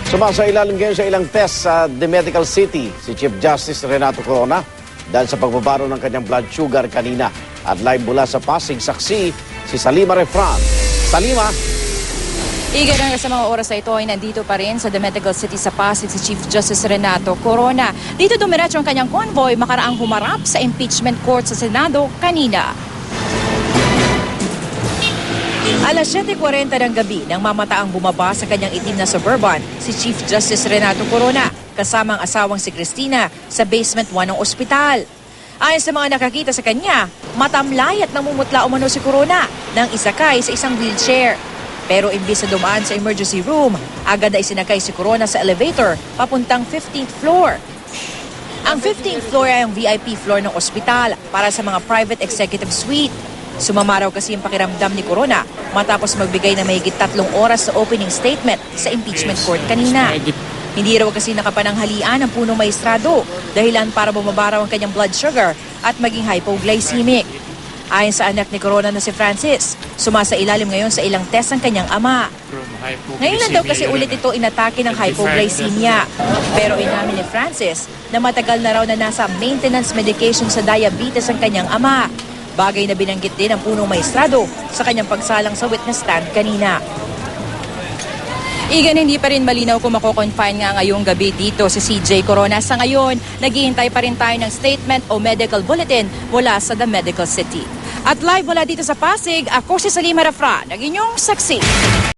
Sumasailalim ngayon sa ilang test sa The Medical City si Chief Justice Renato Corona dahil sa pagbabaro ng kanyang blood sugar kanina. At live mula sa Pasig, saksi si Salima Refran. Salima. Igan sa mga oras na ito ay nandito pa rin sa The Medical City sa Pasig si Chief Justice Renato Corona. Dito dumiretso ang kanyang convoy makaraang humarap sa impeachment court sa Senado kanina. Alas 7:40 ng gabi nang mamataang bumaba sa kanyang itim na Suburban si Chief Justice Renato Corona kasama ang asawang si Cristina sa basement 1 ng ospital. Ayon sa mga nakakita sa kanya, matamlay at namumutla umano si Corona nang isakay sa isang wheelchair. Pero imbis na dumaan sa emergency room, agad ay sinakay si Corona sa elevator papuntang 15th floor. Ang 15th floor ay ang VIP floor ng ospital para sa mga private executive suite. Sumama raw kasi yung pakiramdam ni Corona matapos magbigay ng mahigit 3 oras sa opening statement sa impeachment court kanina. Hindi raw kasi nakapananghalian ang punong maestrado dahilan para bumaba raw ang kanyang blood sugar at maging hypoglycemic. Ayon sa anak ni Corona na si Francis, sumasailalim ngayon sa ilang test ang kanyang ama. Ngayon lang daw kasi ulit ito inatake ng hypoglycemia. Pero inamin ni Francis na matagal na raw na nasa maintenance medication sa diabetes ang kanyang ama. Bagay na binanggit din ang punong maestrado sa kanyang pagsalang sa witness stand kanina. Igan, hindi pa rin malinaw kung mako-confine nga ngayong gabi dito si CJ Corona. Sa ngayon, naghihintay pa rin tayo ng statement o medical bulletin mula sa The Medical City. At live mula dito sa Pasig, ako si Salima Refran, ang inyong saksi.